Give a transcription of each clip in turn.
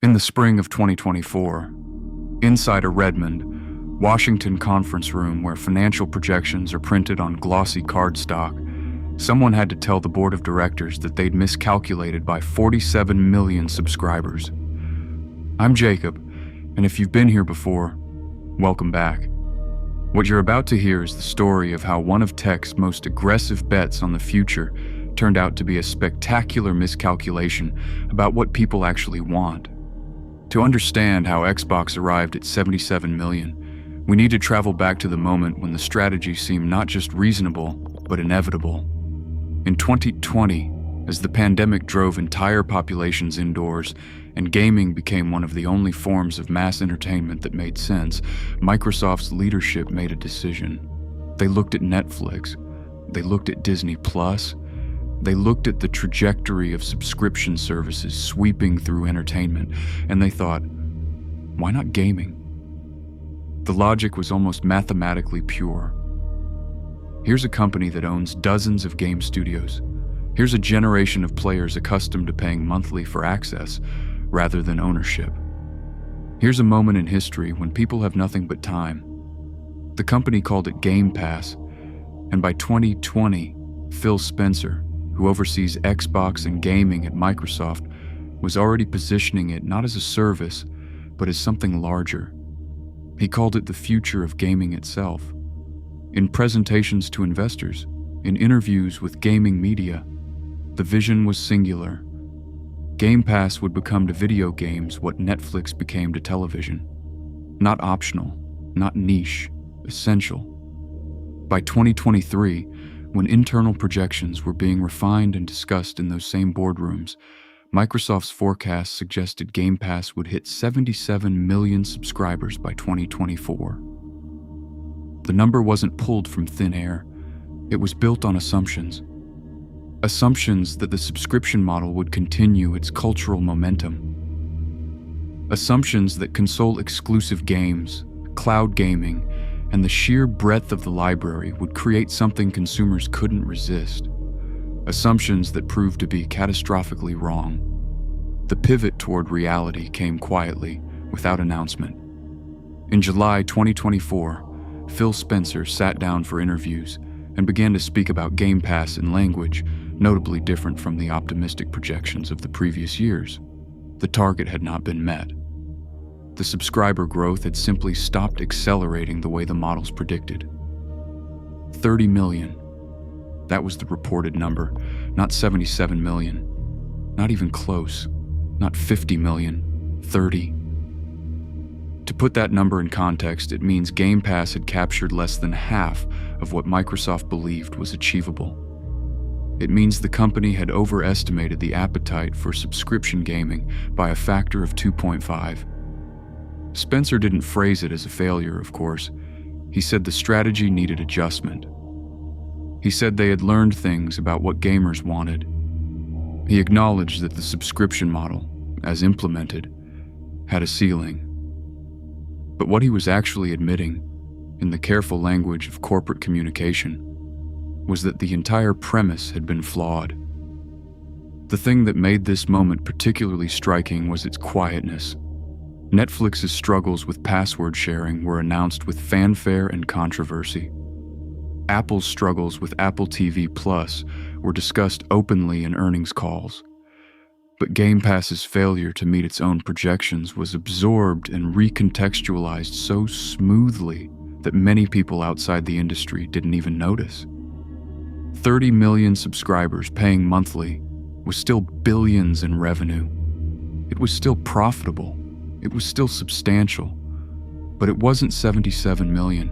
In the spring of 2024, inside a Redmond, Washington conference room where financial projections are printed on glossy cardstock, someone had to tell the board of directors that they'd miscalculated by 47 million subscribers. I'm Jacob, and if you've been here before, welcome back. What you're about to hear is the story of how one of tech's most aggressive bets on the future turned out to be a spectacular miscalculation about what people actually want. To understand how Xbox arrived at 77 million, we need to travel back to the moment when the strategy seemed not just reasonable, but inevitable. In 2020, as the pandemic drove entire populations indoors and gaming became one of the only forms of mass entertainment that made sense, Microsoft's leadership made a decision. They looked at Netflix, they looked at Disney Plus, they looked at the trajectory of subscription services sweeping through entertainment, and they thought, why not gaming? The logic was almost mathematically pure. Here's a company that owns dozens of game studios. Here's a generation of players accustomed to paying monthly for access rather than ownership. Here's a moment in history when people have nothing but time. The company called it Game Pass, and by 2020, Phil Spencer, who oversees Xbox and gaming at Microsoft, was already positioning it not as a service, but as something larger. He called it the future of gaming itself. In presentations to investors, in interviews with gaming media, the vision was singular. Game Pass would become to video games what Netflix became to television. Not optional, not niche, essential. By 2023, when internal projections were being refined and discussed in those same boardrooms, Microsoft's forecast suggested Game Pass would hit 77 million subscribers by 2024. The number wasn't pulled from thin air. It was built on assumptions. Assumptions that the subscription model would continue its cultural momentum. Assumptions that console exclusive games, cloud gaming, and the sheer breadth of the library would create something consumers couldn't resist. Assumptions that proved to be catastrophically wrong. The pivot toward reality came quietly, without announcement. In July 2024, Phil Spencer sat down for interviews and began to speak about Game Pass in language notably different from the optimistic projections of the previous years. The target had not been met. The subscriber growth had simply stopped accelerating the way the models predicted. 30 million. That was the reported number, not 77 million. Not even close. Not 50 million. 30. To put that number in context, it means Game Pass had captured less than half of what Microsoft believed was achievable. It means the company had overestimated the appetite for subscription gaming by a factor of 2.5. Spencer didn't phrase it as a failure, of course. He said the strategy needed adjustment. He said they had learned things about what gamers wanted. He acknowledged that the subscription model, as implemented, had a ceiling. But what he was actually admitting, in the careful language of corporate communication, was that the entire premise had been flawed. The thing that made this moment particularly striking was its quietness. Netflix's struggles with password sharing were announced with fanfare and controversy. Apple's struggles with Apple TV Plus were discussed openly in earnings calls. But Game Pass's failure to meet its own projections was absorbed and recontextualized so smoothly that many people outside the industry didn't even notice. 30 million subscribers paying monthly was still billions in revenue. It was still profitable. It was still substantial, but it wasn't 77 million,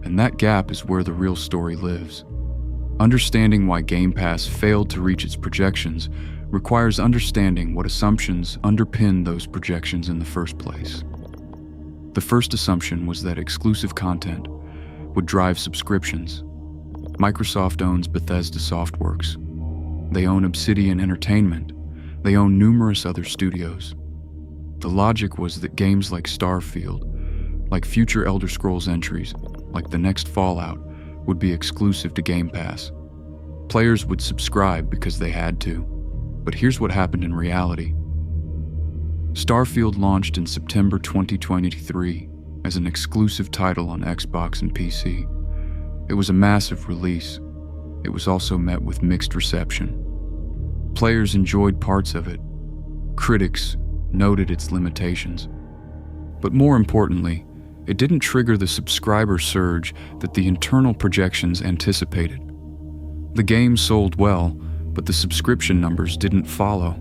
and that gap is where the real story lives. Understanding why Game Pass failed to reach its projections requires understanding what assumptions underpin those projections in the first place. The first assumption was that exclusive content would drive subscriptions. Microsoft owns Bethesda Softworks. They own Obsidian Entertainment. They own numerous other studios. The logic was that games like Starfield, like future Elder Scrolls entries, like the next Fallout, would be exclusive to Game Pass. Players would subscribe because they had to. But here's what happened in reality. Starfield launched in September 2023 as an exclusive title on Xbox and PC. It was a massive release. It was also met with mixed reception. Players enjoyed parts of it. Critics noted its limitations. But more importantly, it didn't trigger the subscriber surge that the internal projections anticipated. The game sold well, but the subscription numbers didn't follow.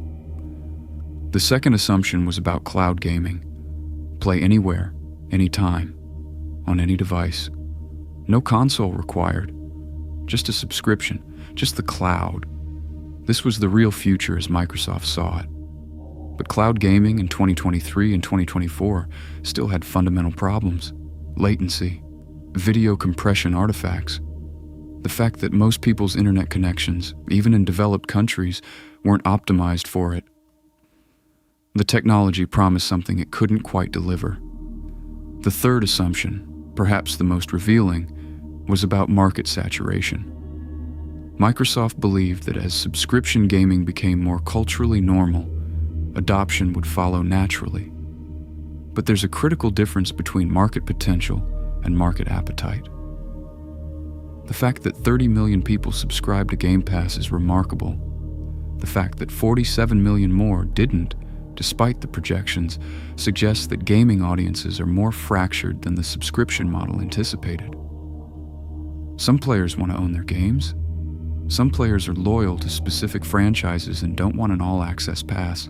The second assumption was about cloud gaming. Play anywhere, anytime, on any device. No console required. Just a subscription, just the cloud. This was the real future as Microsoft saw it. But cloud gaming in 2023 and 2024 still had fundamental problems. Latency, video compression artifacts, the fact that most people's internet connections, even in developed countries, weren't optimized for it. The technology promised something it couldn't quite deliver. The third assumption, perhaps the most revealing, was about market saturation. Microsoft believed that as subscription gaming became more culturally normal, adoption would follow naturally. But there's a critical difference between market potential and market appetite. The fact that 30 million people subscribe to Game Pass is remarkable. The fact that 47 million more didn't, despite the projections, suggests that gaming audiences are more fractured than the subscription model anticipated. Some players want to own their games. Some players are loyal to specific franchises and don't want an all-access pass.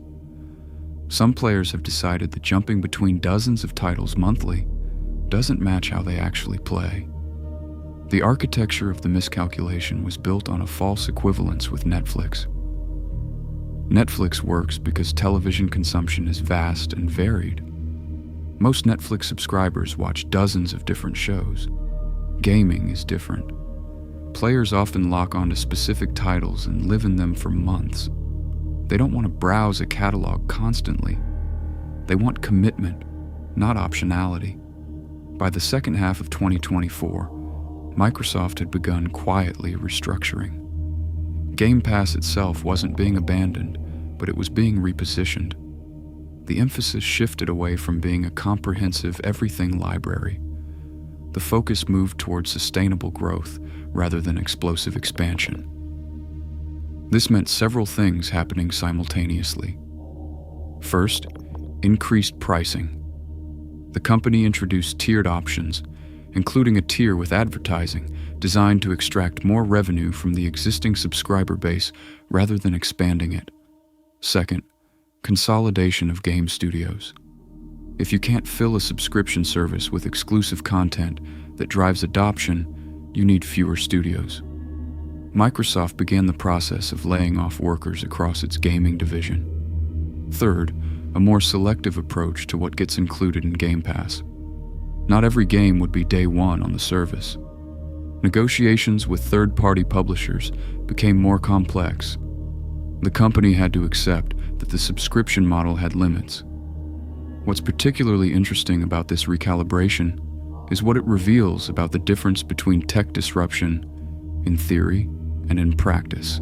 Some players have decided that jumping between dozens of titles monthly doesn't match how they actually play. The architecture of the Miscalculation was built on a false equivalence with Netflix. Netflix works because television consumption is vast and varied. Most Netflix subscribers watch dozens of different shows. Gaming is different. Players often lock onto specific titles and live in them for months. They don't want to browse a catalog constantly. They want commitment, not optionality. By the second half of 2024, Microsoft had begun quietly restructuring. Game Pass itself wasn't being abandoned, but it was being repositioned. The emphasis shifted away from being a comprehensive everything library. The focus moved toward sustainable growth rather than explosive expansion. This meant several things happening simultaneously. First, increased pricing. The company introduced tiered options, including a tier with advertising designed to extract more revenue from the existing subscriber base rather than expanding it. Second, consolidation of game studios. If you can't fill a subscription service with exclusive content that drives adoption, you need fewer studios. Microsoft began the process of laying off workers across its gaming division. Third, a more selective approach to what gets included in Game Pass. Not every game would be day one on the service. Negotiations with third-party publishers became more complex. The company had to accept that the subscription model had limits. What's particularly interesting about this recalibration is what it reveals about the difference between tech disruption, in theory, and in practice.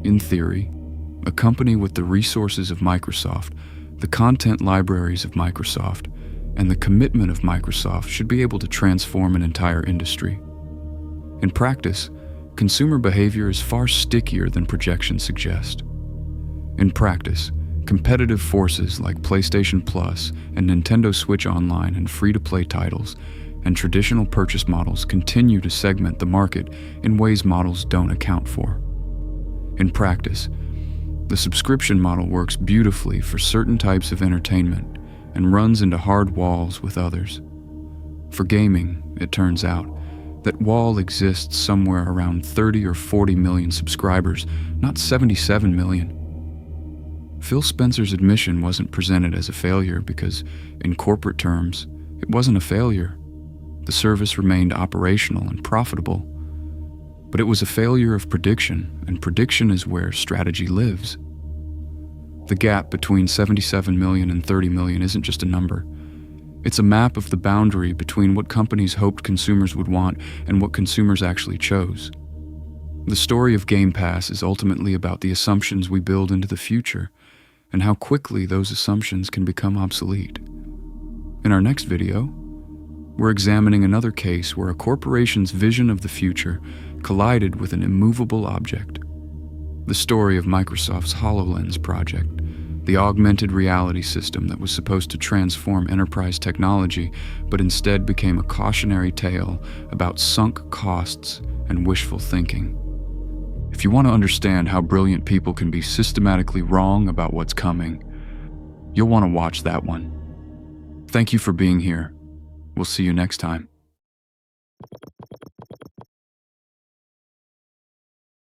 In theory, a company with the resources of Microsoft, the content libraries of Microsoft, and the commitment of Microsoft should be able to transform an entire industry. In practice, consumer behavior is far stickier than projections suggest. In practice, competitive forces like PlayStation Plus and Nintendo Switch Online and free-to-play titles and traditional purchase models continue to segment the market in ways models don't account for. In practice, the subscription model works beautifully for certain types of entertainment and runs into hard walls with others. For gaming, it turns out, that wall exists somewhere around 30 or 40 million subscribers, not 77 million. Phil Spencer's admission wasn't presented as a failure because, in corporate terms, it wasn't a failure. The service remained operational and profitable. But it was a failure of prediction, and prediction is where strategy lives. The gap between 77 million and 30 million isn't just a number. It's a map of the boundary between what companies hoped consumers would want and what consumers actually chose. The story of Game Pass is ultimately about the assumptions we build into the future and how quickly those assumptions can become obsolete. In our next video, we're examining another case where a corporation's vision of the future collided with an immovable object. The story of Microsoft's HoloLens project, the augmented reality system that was supposed to transform enterprise technology, but instead became a cautionary tale about sunk costs and wishful thinking. If you want to understand how brilliant people can be systematically wrong about what's coming, you'll want to watch that one. Thank you for being here. We'll see you next time.